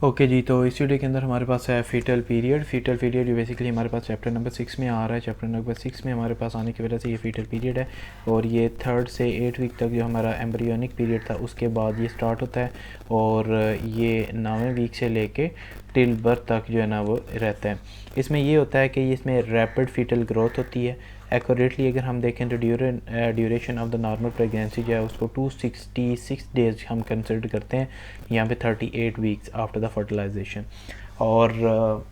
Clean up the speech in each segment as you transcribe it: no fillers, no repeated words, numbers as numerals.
Okay जी, तो इस video के अंदर हमारे पास है फीटल पीरियड। फीटल पीरियड जो बेसिकली हमारे पास चैप्टर नंबर 6 में आ रहा है। चैप्टर नंबर 6 में हमारे पास आने की वजह से ये फीटल पीरियड है और ये 3rd से 8 वीक तक जो हमारा एम्ब्रियोनिक पीरियड था उसके बाद ये स्टार्ट होता है और ये 9वें वीक से लेके टिल बर्थ तक जो है ना वो रहता है। इसमें ये होता है कि इसमें रैपिड फीटल ग्रोथ होती है। एक्यूरेटली अगर हम देखें तो duration of the normal pregnancy जो है उसको 266 डेज़ हम कंसिडर करते हैं, यहाँ पे 38 वीक्स आफ्टर द फर्टिलाइजेशन। और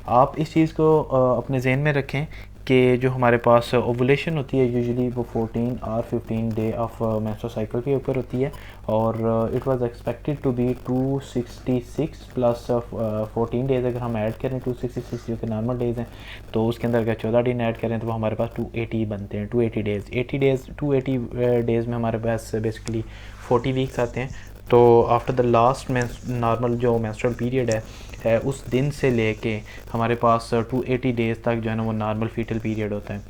आप इस चीज़ को अपने जहन में रखें कि जो हमारे पास ओवुलेशन होती है यूजुअली वो 14 और 15 डे ऑफ मेंस्ट्रुअल साइकिल के ऊपर होती है और it was expected to be 266 plus 14 days अगर हम ऐड करें 266 जो कि नॉर्मल डेज़ हैं तो उसके अंदर अगर 14 दिन ऐड करें तो वो हमारे पास 280 बनते हैं। 280 डेज़ में हमारे पास बेसिकली 40 वीक्स आते हैं। तो आफ्टर द लास्ट नॉर्मल जो मेंस्ट्रुअल पीरियड है उस दिन से लेके हमारे पास 280 डेज़ तक जो है ना वो नॉर्मल फीटल पीरियड होता है।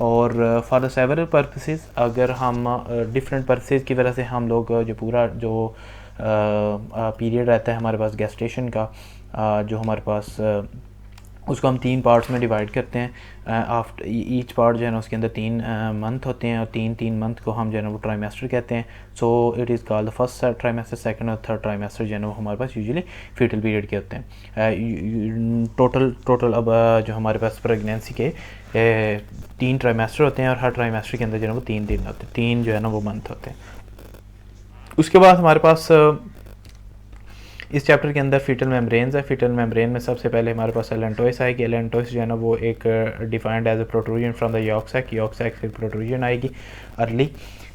और फॉर द सेवरल पर्पसेस अगर हम डिफरेंट पर्पसेस की वजह से हम लोग जो पूरा जो पीरियड रहता है हमारे पास गेस्टेशन का जो हमारे पास उसको हम 3 पार्ट्स में डिवाइड करते हैं। आफ्टर ईच पार्ट जो है ना उसके अंदर 3 मंथ होते हैं और 3 मंथ को हम जो है ना वो ट्राइमेस्टर कहते हैं। So it is called the first trimester, second और थर्ड ट्राइमेस्टर जो है ना वो हमारे पास यूजुअली फीटल पीरियड के होते हैं। टोटल अब जो हमारे पास प्रेगनेंसी के 3 ट्राइमेस्टर होते हैं और हर ट्राइमेस्टर के अंदर जो है ना वो 3 दिन होते हैं, 3 जो है ना वो मंथ होते हैं। उसके बाद हमारे पास इस चैप्टर के अंदर फीटल मेम्ब्रेन्स है। फीटल मेम्ब्रेन में सबसे पहले हमारे पास एलेंटोइस आएगी। एलेंटोइस जो है ना वो एक defined as a protrusion from the yolk sac फिर प्रोट्रूजन आएगी early.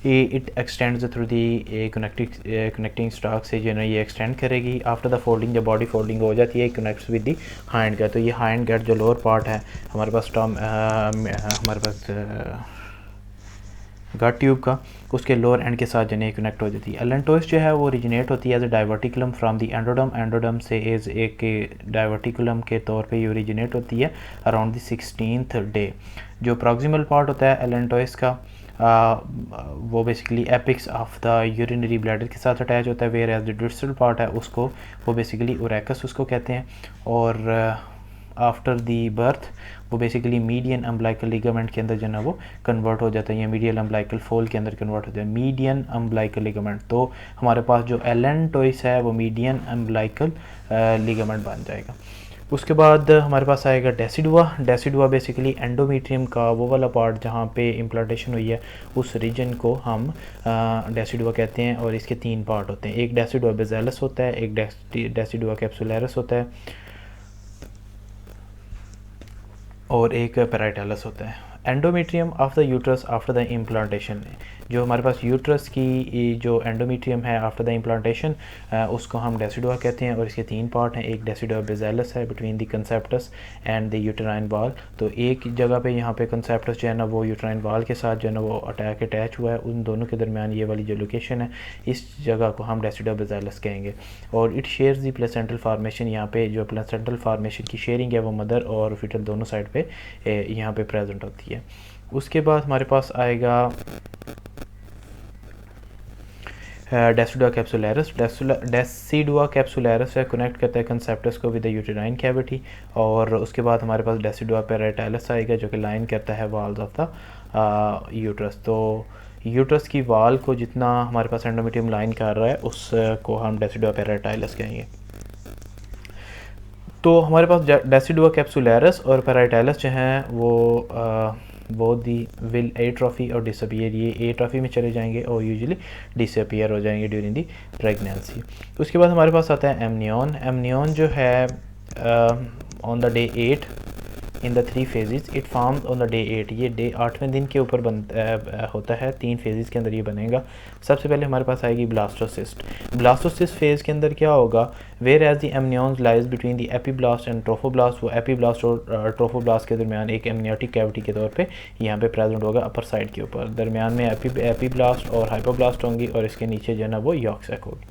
It extends through the connecting stalk से जो है ना ये एक्सटेंड करेगी। आफ्टर द फोल्डिंग जब बॉडी फोल्डिंग हो जाती है connects with the hindgut. तो ये हाइंड गट जो लोअर पार्ट है हमारे पास हमारे पास गट ट्यूब का उसके लोअर एंड के साथ जो है कनेक्ट हो जाती है। एलेंटोइस जो है वो ओरिजिनेट होती है as a diverticulum from the endoderm. Endoderm से एज एक डाइवर्टिकुलम के तौर पे ये ओरिजिनेट होती है अराउंड द 16th डे। जो प्रॉक्सिमल पार्ट होता है एलेंटोइस का वो basically apex of the urinary bladder के साथ अटैच होता है। Whereas the distal part है उसको वो बेसिकली ओरेकस उसको कहते हैं। और आफ्टर दी बर्थ वो बेसिकली मीडियन अम्बलाइकल लिगामेंट के अंदर जो है ना वो कन्वर्ट हो जाता है या मीडियल अम्बलाइकल फोल के अंदर कन्वर्ट हो जाता है। मीडियन अम्बलाइकल लिगामेंट, तो हमारे पास जो एलेंटोइस है वो मीडियन अम्बलाइकल लिगामेंट बन जाएगा। उसके बाद हमारे पास आएगा डेसिडुआ। डेसिडुआ बेसिकली एंडोमेट्रियम का वो वाला पार्ट जहाँ पे इम्प्लांटेशन हुई है उस रीजन को हम डेसिडुआ कहते हैं। और इसके 3 पार्ट होते हैं, एक डेसिडुआ बेज़ेलस होता है, एक डेसिडुआ कैप्सुलैरिस होता है और एक पैराइटैलस होता है। Endometrium of the uterus after the implantation, जो हमारे पास यूट्रस की जो एंडोमेट्रियम है आफ्टर द इम्प्लांटेशन उसको हम डेसिडुआ कहते हैं। और इसके 3 पार्ट हैं, एक डेसिडुआ बेज़ेलस है between the conceptus and the uterine wall. तो एक जगह पे यहाँ पे कंसेप्टस जो है ना वो यूटेराइन वॉल के साथ जो है ना वो अटैच हुआ है, उन दोनों के दरमियान ये वाली जो लोकेशन है इस जगह को हम डेसिडुआ बेज़ेलस कहेंगे। और it shares the placental formation, यहाँ पे जो प्लेसेंटल फार्मेशन की शेयरिंग है वो मदर और फीटल दोनों साइड पे यहाँ पे प्रेजेंट होती है। उसके बाद हमारे पास आएगा डेसिडुआ कैप्सुलैरिस। डेसिडुआ कैप्सुलैरिस है कनेक्ट करता है कंसेप्टस को विद द यूटेराइन कैविटी। और उसके बाद हमारे पास डेसिडुआ पैराइटैलस आएगा जो कि लाइन करता है वॉल्स ऑफ द यूट्रस। तो यूट्रस की वाल को जितना हमारे पास एंडोमेट्रियम लाइन कर रहा है उसको हम डेसिडुआ पैराइटैलस कहेंगे। तो हमारे पास डेसिडुआ कैप्सुलैरिस और पैराइटैलस जो हैं वो दी विल एट्रोफी और डिसअपियर, ये एट्रोफी में चले जाएंगे और यूजुअली डिसअपियर हो जाएंगे ड्यूरिंग दी प्रेगनेंसी। उसके बाद हमारे पास आता है एमनियन। एमनियन जो है on the day 8 in the 3 phases it forms on the day 8, ये डे 8वें दिन के ऊपर होता है। 3 फेजेस के अंदर ये बनेगा। सबसे पहले हमारे पास आएगी ब्लास्टोसिस्ट। ब्लास्टोसिस्ट फेज़ के अंदर क्या होगा, whereas the amnions lies between the epiblast and trophoblast, वो एपीब्लास्ट और ट्रोफोब्लास्ट के दरमियान एक एमनियोटिक कैविटी के तौर पे यहाँ पे प्रेजेंट होगा अपर साइड के ऊपर। दरमियान में एपीब्लास्ट और हाइपोब्लास्ट होंगी और इसके नीचे जो है ना वो यॉर्क सैक होगी।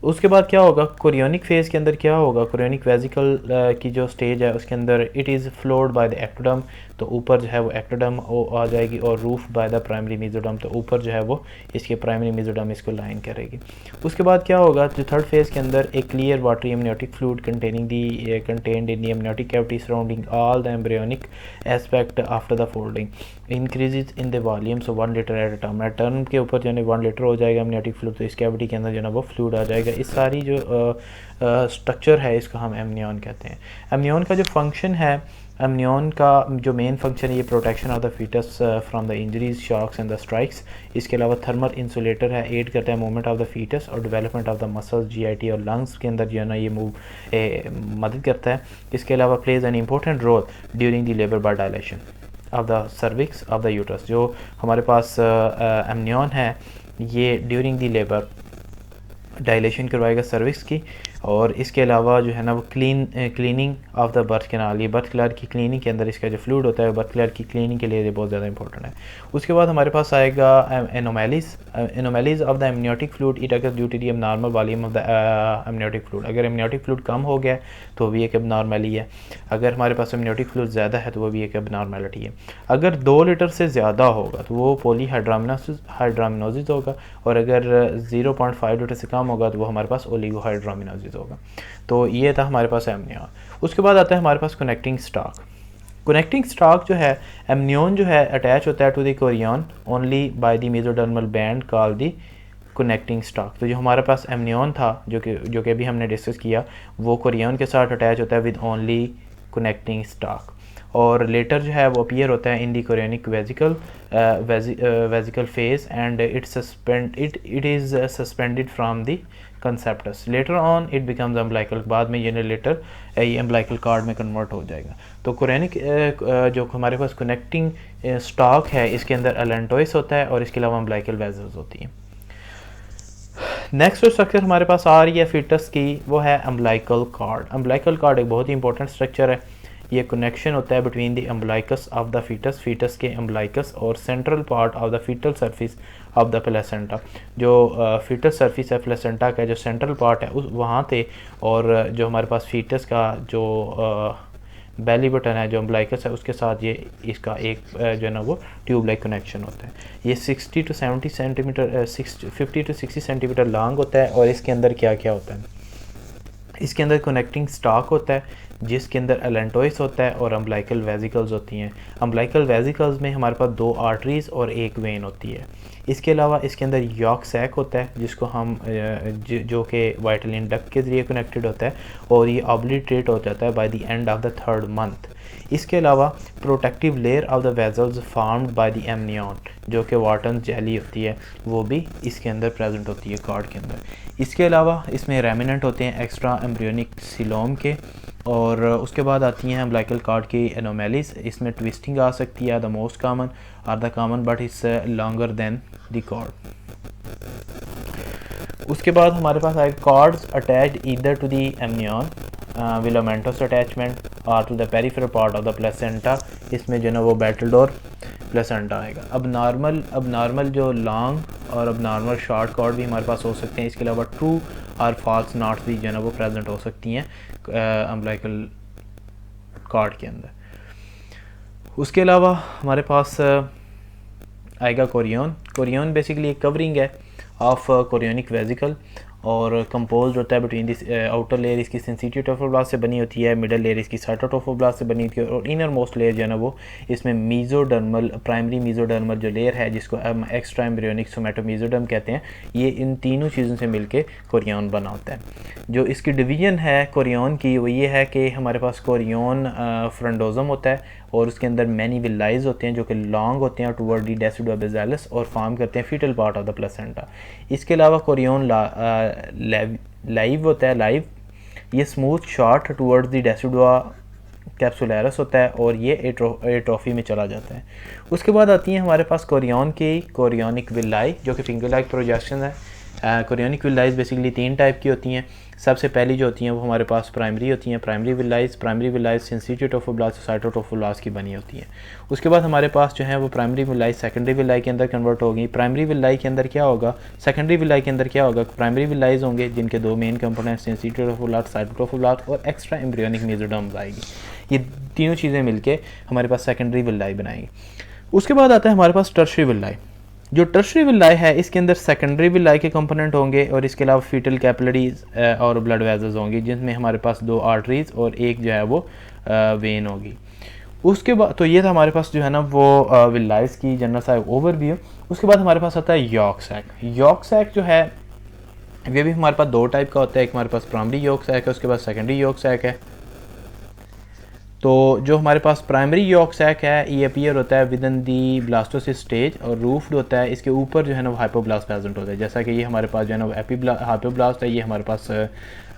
उसके बाद क्या होगा, कोरियोनिक फेज़ के अंदर क्या होगा, कोरियोनिक वेजिकल की जो स्टेज है उसके अंदर it is flowed by the ectoderm. तो ऊपर जो है वो एक्टोडर्म आ जाएगी, और roof by the primary mesoderm, तो ऊपर जो है वो इसके प्राइमरी मेसोडर्म इसको लाइन करेगी। उसके बाद क्या होगा, जो थर्ड फेज़ के अंदर एक clear watery amniotic fluid contained in the amniotic cavity surrounding all the embryonic aspect after the folding increases in the volume, so 1 litre at a time. Term के ऊपर जो है 1 लीटर हो जाएगा एमनियोटिक फ्लूइड, तो इस कैविटी के अंदर जो है वो फ्लूइड आ जाएगा। इस सारी जो स्ट्रक्चर है इसको हम एमनियन कहते हैं। एमनियन का जो फंक्शन है, एमनियन का जो मेन फंक्शन है ये protection of the foetus from the injuries, shocks and the strikes. इसके अलावा थर्मल इंसुलेटर है, एड करता है मूवमेंट ऑफ द फीटस और development of the muscles, GIT और लंग्स के अंदर जो है ना ये मदद करता है। इसके अलावा plays an important role during the labour by dilation of the cervix of the uterus. जो हमारे पास एमनियन है ये ड्यूरिंग द लेबर डायलेशन करवाएगा सर्विक्स की, और इसके अलावा जो है ना वो cleaning of the birth canal, ये बर्थ क्लर की क्लीनिंग के अंदर इसका जो फ्लूइड होता है बर्थ क्लर की क्लीनिंग के लिए ये बहुत ज़्यादा इंपॉर्टेंट है। उसके बाद हमारे पास आएगा anomalies of the amniotic fluid, it अगर due to the abnormal volume of the amniotic fluid. अगर एमनियोटिक फ्लूइड कम हो गया तो भी एक एबनॉर्मली है, अगर हमारे पास एमनियोटिक फ्लूइड ज़्यादा है तो वो भी एक एबनॉर्मलिटी है। अगर 2 लीटर से ज़्यादा होगा तो वो पॉलीहाइड्रामिनोसिस होगा, और अगर 0.5 लीटर से कम होगा तो वो हमारे पास ओलिगोहाइड्रामिनोसिस होगा। तो ये था हमारे पास एमनियन। उसके बाद आता है हमारे पास कनेक्टिंग स्टॉक। कनेक्टिंग स्टॉक जो है, एमनियन जो है अटैच होता है to the chorion only by the mesodermal band called the connecting stalk. तो जो हमारे पास एमनियन था जो कि अभी हमने डिस्कस किया, वो कोरियन के साथ अटैच होता है विद ओनली कनेक्टिंग स्टॉक, और लेटर जो है वो अपीयर होता है in the chorionic vesicle phase and it is suspended from the conceptus. Later on it becomes umbilical, बाद में ये लेटर ये अम्बलाइकल कार्ड में कन्वर्ट हो जाएगा। तो कोरियनिक जो हमारे पास कनेक्टिंग स्टॉक है इसके अंदर एलेंटोइस होता है और इसके अलावा अम्बलाइकल वेजल्स होती हैं। नेक्स्ट जो स्ट्रक्चर हमारे पास आ रही है फीटस की वो है अम्बलाइकल कार्ड। अम्बलाइकल कार्ड एक बहुत ही इंपॉर्टेंट स्ट्रक्चर है। ये कनेक्शन होता है between the umbilicus of the foetus के अम्बलाइकस और central part of the foetal surface of the placenta. जो फीटल सर्फिस है प्लेसेंटा का जो सेंट्रल पार्ट है उस वहाँ थे, और जो हमारे पास फीटस का जो बेली बटन है जो अम्बलाइकस है उसके साथ ये इसका एक जो है ना वो ट्यूब लाइक कनेक्शन होता है। ये 60 to 70 centimetre 50 to 60 centimetre long होता है, और इसके अंदर क्या क्या होता है, इसके अंदर कनेक्टिंग स्टॉक होता है जिसके अंदर एलेंटोइस होता है और अम्बलाइकल वेजिकल्स होती हैं। अम्बलाइकल वेजिकल्स में हमारे पास 2 आर्टरीज और 1 वेन होती है। इसके अलावा इसके अंदर यॉक सैक होता है जिसको हम जो कि वाइटलिन डक्ट के ज़रिए कनेक्टेड होता है, और ये ऑब्लिटरेट हो जाता है by the end of the 3rd month. इसके अलावा protective layer of the vessels formed by the amnion जो कि वाटन जेली होती है वो भी इसके अंदर प्रेजेंट होती है कार्ड के अंदर। इसके अलावा इसमें रेमिनेंट होते हैं एक्स्ट्रा एम्ब्रियोनिक सिलोम के, और उसके बाद आती हैं अम्बलाइकल कार्ड की एनोमैलीज। इसमें ट्विस्टिंग आ सकती है, the most common are the common but it's longer than the cord. उसके बाद हमारे पास आए cords attached either to the amnion velamentous attachment और to the peripheral part of the placenta. इसमें जो है ना वो बैटलडोर प्लेसेंटा आएगा। अब नॉर्मल जो लॉन्ग और अब नॉर्मल शॉर्ट कार्ड भी हमारे पास हो सकते हैं। इसके अलावा ट्रू और फॉल्स नॉट्स भी जो है ना वो प्रेजेंट हो सकती हैं अम्बलाइकल कार्ड के अंदर। उसके अलावा हमारे पास आएगा कोरियन बेसिकली एक कवरिंग है ऑफ कोरियोनिक वेजिकल, और कंपोज होता है बिटवीन दिस आउटर लेयर इसकी सेंसिटिव ट्रोफोब्लास्ट से बनी होती है, मिडल लेयर इसकी साइटोट्रोफोब्लास्ट से बनी होती है, और इनर मोस्ट लेयर जो है ना वो इसमें मीजोडर्मल प्राइमरी मीजोडर्मल जो लेयर है जिसको हम एक्स्ट्रा एम्ब्रियोनिक सोमेटोमीजोडर्म कहते हैं, ये इन तीनों चीज़ों से मिलके कोरियन बना होता है। जो इसकी डिवीजन है कोरियन की वो ये है कि हमारे पास कोरियन फ्रंडोजम होता है और उसके अंदर मैनी विलाइज होते हैं जो कि लॉन्ग होते हैं टूवर्ड दी डेसिडुआ बेजालिस और फॉर्म करते हैं fetal part of the placenta. इसके अलावा कोरियन लाइव होता है, लाइव ये smooth short towards the decidua capsularis होता है और ये एट्रोफी में चला जाता है। उसके बाद आती हैं हमारे पास कोरियन की कोरियोनिक विलाई जो कि फिंगर लाइक प्रोजेक्शन है, कोरियोनिक विलाइज बेसिकली 3 टाइप की होती हैं। सबसे पहली जो होती हैं वो हमारे पास प्राइमरी होती हैं, प्राइमरी विलाइज सिंसिटिव ट्रोफोब्लास्ट साइटोट्रोफोब्लास्ट की बनी होती हैं। उसके बाद हमारे पास जो है वो प्राइमरी विलाइज सेकेंडरी विलाई के अंदर कन्वर्ट होगी। प्राइमरी विलाई के अंदर क्या होगा, सेकेंडरी विलाई के अंदर क्या होगा, प्राइमरी विलाइज होंगे जिनके 2 मेन कंपोनेंट सिंसिटिव ट्रोफोब्लास्ट साइटोट्रोफोब्लास्ट और एक्स्ट्रा एम्ब्रियोनिक मेसोडर्म्स आएगी। ये तीनों चीज़ें मिलके हमारे पास सेकेंडरी विलाई बनाएंगी। उसके बाद आता है हमारे पास टर्शरी विलाई। जो टर्शरी विलाई है इसके अंदर सेकेंडरी विलाई के कंपोनेंट होंगे और इसके अलावा फीटल कैपिलरीज और ब्लड वेजल्स होंगी जिसमें हमारे पास 2 आर्टरीज और एक जो है वो वेन होगी। उसके बाद तो ये था हमारे पास जो है ना वो विलाइज की जनरल सा ओवरव्यू। उसके बाद हमारे पास आता है यॉर्क सैक। यॉर्क सैक जो है ये भी हमारे पास 2 टाइप का होता है, एक हमारे पास प्राइमरी यॉर्क सैक है, उसके बाद सेकेंडरी यॉर्क सैक है। तो जो हमारे पास प्राइमरी यॉर्क सैक है ये अपीयर होता है with in the blastocyst stage और रूफ्ड होता है। इसके ऊपर जो है ना वो हाइपोब्लास्ट प्रेजेंट होता है, जैसा कि ये हमारे पास जो है ना वो हाइपोब्लास्ट है, ये हमारे पास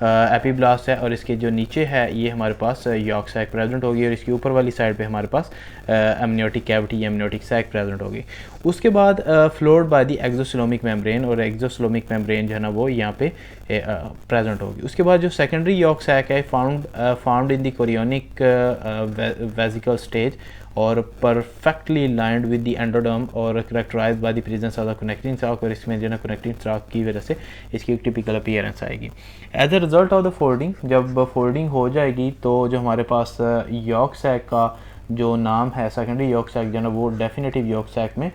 एपीब्लास्ट है और इसके जो नीचे है ये हमारे पास यॉर्क सैक प्रेजेंट होगी और इसके ऊपर वाली साइड पे हमारे पास amniotic cavity amniotic sac present होगी। उसके बाद floored by the exocoelomic membrane और एक्सोसोलोमिक मेम्ब्रेन जो है ना वो यहाँ पे प्रेजेंट होगी। उसके बाद जो सेकेंडरी यॉर्क सैक है found in the chorionic vesicle stage और perfectly lined with the endoderm और characterised by the presence of the connecting stalk और इसमें जो है कनेक्टिंग स्टॉक की वजह से इसकी एक टिपिकल अपीयरेंस आएगी। As a result of the folding, जब फोल्डिंग हो जाएगी तो जो हमारे पास यॉर्क सैक का जो नाम है सेकेंडरी यॉर्क सैक जो है ना वो डेफिनेटिव यॉर्क सैक में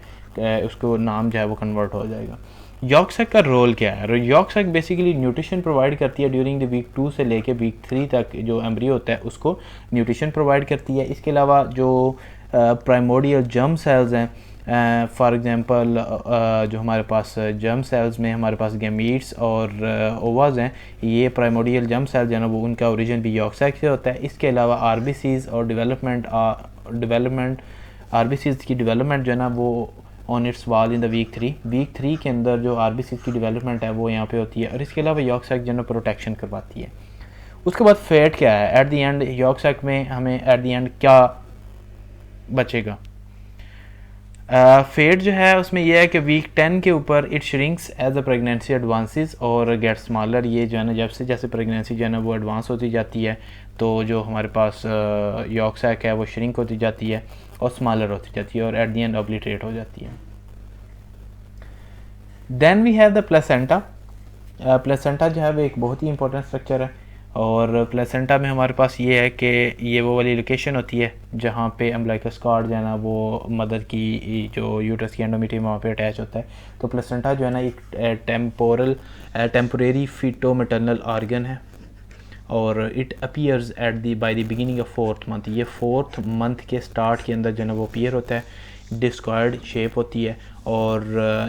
उसको नाम जो है वो कन्वर्ट हो जाएगा। यॉर्क सैक का रोल क्या है? Yolk sac basically nutrition provide करती है ड्यूरिंग द वीक 2 से लेके वीक 3 तक। जो एम्ब्रियो होता है उसको न्यूट्रिशन प्रोवाइड करती है। इसके अलावा जो प्राइमोडियल जर्म सेल्स हैं, फॉर एग्जांपल जो हमारे पास जर्म सेल्स में हमारे पास गैमीट्स और ओवाज हैं, ये प्राइमोडियल जर्म सेल्स जो है ना वो उनका ओरिजिन भी यॉर्क सैक से होता है। इसके अलावा आरबीसीज और डेवलपमेंट आरबीसीज की डेवलपमेंट जो है ना वो ऑन इट्स वाल इन द वीक 3 के अंदर जो आरबीसी की डेवलपमेंट है वो यहाँ पे होती है और इसके अलावा यॉर्क सैक जो है प्रोटेक्शन करवाती है। उसके बाद फेट क्या है at the end, yolk sac में हमें एट द एंड क्या बचेगा? फेट जो है उसमें यह है कि वीक 10 के ऊपर it shrinks as a pregnancy advances और गेट स्मॉलर। ये जो है ना जैसे प्रेगनेंसी जो है ना वो एडवांस होती जाती है तो जो हमारे पास यॉर्क सैक है वो श्रिंक होती जाती है और स्मॉलर होती जाती है और एट द एंड ऑब्लिटरेट हो जाती है। Then we have the placenta. Placenta जो है वो एक बहुत ही इंपॉर्टेंट स्ट्रक्चर है और प्लेसेंटा में हमारे पास ये है कि ये वो वाली लोकेशन होती है जहाँ पे अम्बिलिकस कॉर्ड जो है ना वो मदर की जो यूट्रस की एंडोमेट्रियम वहाँ पे अटैच होता है। तो प्लेसेंटा जो है ना एक टेम्पोरेरी फीटो मैटरनल ऑर्गन है और it appears at the by the beginning of 4th month. ये 4th मंथ के स्टार्ट के अंदर जो है ना वो अपीयर होता है। डिस्कॉर्ड शेप होती है और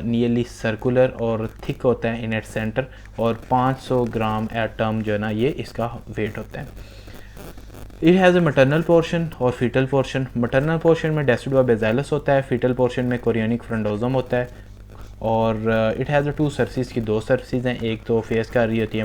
नियरली सर्कुलर और थिक होता है इन एट सेंटर और 500 ग्राम एट टर्म जो है ना ये इसका वेट होता है। It has a maternal portion और फीटल पोर्शन। मैटरनल पोर्शन में डेसिडुआ बेजाइलस होता है, फीटल पोर्शन में कोरियोनिक फ्रंडोजम होता है और इट हैज़ 2 सर्फिस की 2 सर्फिस हैं। एक तो फेस कर रही होती है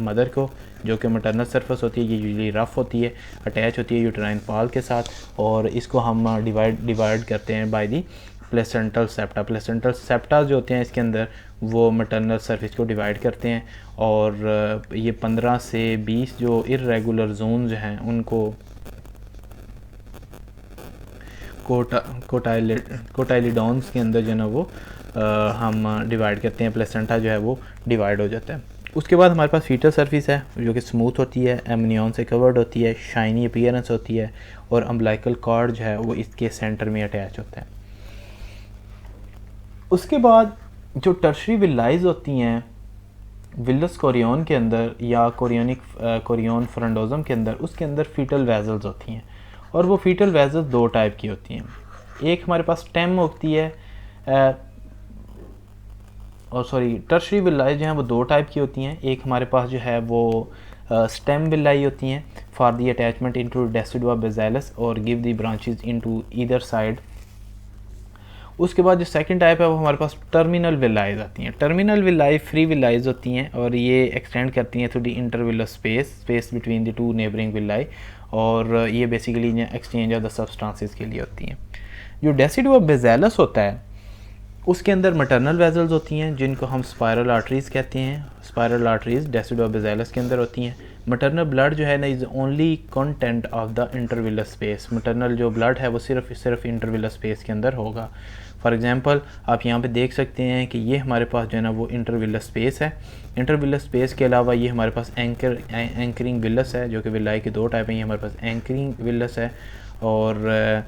मदर को जो कि मैटरनल सरफेस होती है, ये यूजली रफ़ होती है, अटैच होती है यूट्राइन पाल के साथ और इसको हम डिवाइड करते हैं by the placental septa. Placental septa जो होते हैं इसके अंदर वो मैटरनल सरफेस को डिवाइड करते हैं और ये 15 से 20 जो इर्रेगुलर जोन्स हैं उनको कोटाइलिडॉन्स के अंदर जो है ना वो हम डिवाइड करते हैं। प्लेसेंटा जो है वो डिवाइड हो जाता है। उसके बाद हमारे पास फीटल सरफेस है जो कि स्मूथ होती है, एमनियन से कवर्ड होती है, शाइनी अपीयरेंस होती है और अम्बिलिकल कॉर्ड जो है वो इसके सेंटर में अटैच होता है। उसके बाद जो टर्शरी विलाइज होती हैं विलस कोरियोन के अंदर या कोरियोन फ्रंडोजम के अंदर, उसके अंदर फीटल वेजल्स होती हैं और वो फीटल वेजल्स 2 टाइप की होती हैं। एक हमारे पास स्टेम होती है टर्शरी विलाई जो हैं वो 2 टाइप की होती हैं। एक हमारे पास जो है वो स्टेम विलाई होती हैं for the attachment into decidua basalis और give the branches into either side. उसके बाद जो सेकंड टाइप है वो हमारे पास टर्मिनल विलाइज आती हैं। टर्मिनल विलाई फ्री विलाइज होती हैं और ये एक्सटेंड करती हैं through the intervillous space between the 2 neighbouring villi और ये basically exchange of the substances के लिए होती हैं। जो डेसिडुआ बेजाइलस होता है उसके अंदर मटरनल वेजल्स होती हैं जिनको हम स्पायरल आर्टरीज़ कहते हैं। स्पायरल आर्टरीज़ डेसिडोबेज़ाइलस के अंदर होती हैं। मटरनल ब्लड जो है ना is only content of the intervillous space. Maternal जो ब्लड है वो सिर्फ इंटरविलस स्पेस के अंदर होगा। फॉर एग्जांपल आप यहाँ पे देख सकते हैं कि ये हमारे पास जो है ना वो इंटरविलस स्पेस है। इंटरविलस स्पेस के अलावा ये हमारे पास एंकरिंग विलस है, जो कि विलाई के दो टाइप हैं। ये हमारे पास एंकरिंग विलस है और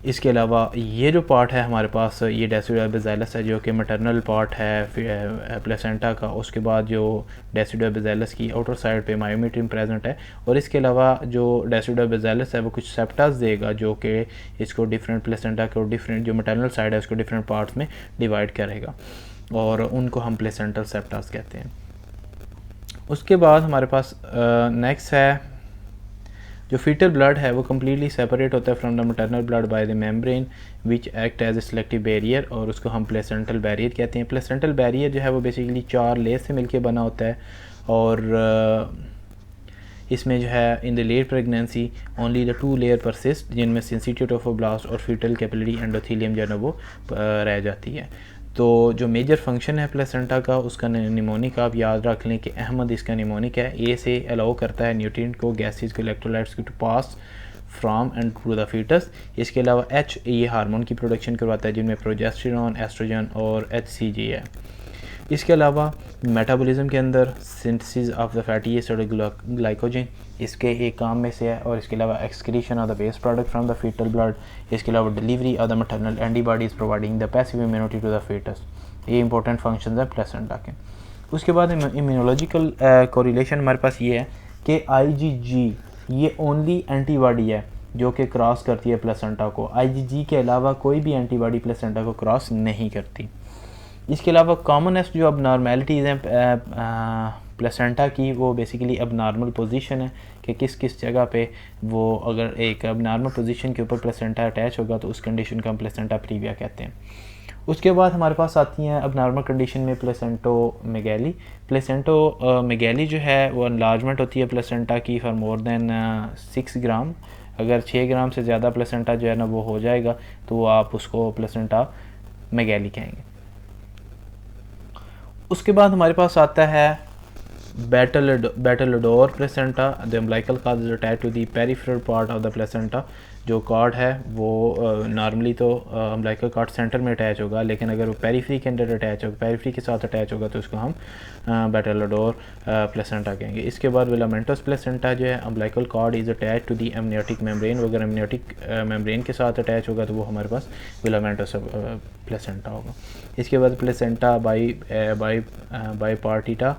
इसके अलावा ये जो पार्ट है हमारे पास ये डेसिडोबेज़ाइलस है, जो कि मैटरनल पार्ट है प्लेसेंटा का। उसके बाद जो डेसिडोबेज़ाइलस की आउटर साइड पे मायोमेट्रियम प्रेजेंट है। और इसके अलावा जो डेसिडोबेज़ाइलस है वो कुछ सेप्टास देगा जो कि इसको डिफरेंट प्लेसेंटा को डिफरेंट जो मैटरनल साइड है उसको डिफरेंट पार्ट्स में डिवाइड करेगा और उनको हम प्लेसेंटल सेप्टास कहते हैं। उसके बाद हमारे पास नेक्स्ट है जो फीटल ब्लड है वो कम्प्लीटली सेपरेट होता है from the maternal blood by the membrane which act as a selective barrier, और उसको हम प्लेसेंटल बैरियर कहते हैं। प्लेसेंटल बैरियर जो है वो बेसिकली 4 लेयर से मिलके बना होता है और इसमें जो है in the late pregnancy only the 2 layer persist, जिनमें सिंसिटिव ट्रोफोब्लास्ट और फीटल कैपिलरी एंडोथेलियम जो है ना वो रह जाती है। तो जो मेजर फंक्शन है प्लेसेंटा का उसका निमोनिक आप याद रख लें कि अहमद इसका निमोनिक है। ए से अलाउ करता है न्यूट्रिएंट को, गैसेज को, इलेक्ट्रोलाइट्स को to pass from and to the foetus. इसके अलावा एच ये हार्मोन की प्रोडक्शन करवाता है जिनमें प्रोजेस्टेरॉन, एस्ट्रोजन और HCG है। इसके अलावा मेटाबॉलिज्म के अंदर synthesis of the fatty acid glycogen इसके एक काम में से है, और इसके अलावा excretion of the waste product from the foetal blood. इसके अलावा delivery of the maternal antibodies providing the passive immunity to the foetus. ये इंपॉर्टेंट फंक्शंस है प्लेसेंटा के। उसके बाद इम्यूनोलॉजिकल कोरिलेशन हमारे पास ये है कि IgG ये ओनली एंटीबॉडी है जो कि क्रॉस करती है प्लेसेंटा को। IgG के अलावा कोई भी एंटीबॉडी प्लेसेंटा को क्रॉस नहीं करती। इसके अलावा कॉमनेस्ट जो अब नॉर्मेलिटीज़ हैं प्लेसेंटा की वो बेसिकली अब नॉर्मल पोजीशन है कि किस किस जगह पे वो अगर एक अब नॉर्मल पोजीशन के ऊपर प्लेसेंटा अटैच होगा तो उस कंडीशन का हम प्लेसेंटा प्रीविया कहते हैं। उसके बाद हमारे पास आती हैं अब नॉर्मल कंडीशन में प्लेसेंटो मेगैली। प्लेसेंटो मेगैली जो है वो एनलार्जमेंट होती है प्लेसेंटा की फॉर मोर देन 6 ग्राम। अगर 6 ग्राम से ज़्यादा प्लेसेंटा जो है ना वो हो जाएगा तो आप उसको प्लेसेंटा मेगैली कहेंगे। उसके बाद हमारे पास आता है battledore placenta. The umbilical cord is attached to the peripheral part of the placenta. जो कॉर्ड है वो नॉर्मली तो अम्बिलिकल कॉर्ड सेंटर में अटैच होगा, लेकिन अगर वो पेरिफेरी के अंदर अटैच होगा, पेरिफेरी के साथ अटैच होगा तो उसको हम बैटलोडोर प्लेसेंटा कहेंगे। इसके बाद विलामेंटस प्लेसेंटा जो है umbilical cord is attach to the amniotic membrane. अगर एमनियोटिक मेम्ब्रेन के साथ अटैच होगा तो वो हमारे पास विलामेंटस प्लेसेंटा होगा। इसके बाद प्लेसेंटा बाईपार्टिटा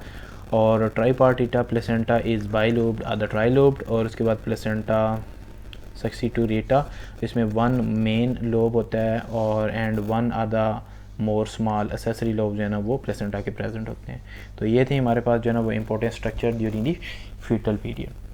और ट्राईपार्टिटा प्लेसेंटा इज़ बाईलोब्ड आधा ट्राईलोब्ड। और उसके बाद प्लेसेंटा सक्सीटूरेटा, इसमें 1 मेन लोब होता है और एंड 1 आधा मोर स्मॉल एसेसरी लोब जो है ना वो प्लेसेंटा के प्रेजेंट होते हैं। तो ये थे हमारे पास जो है ना वो important structure during the foetal period.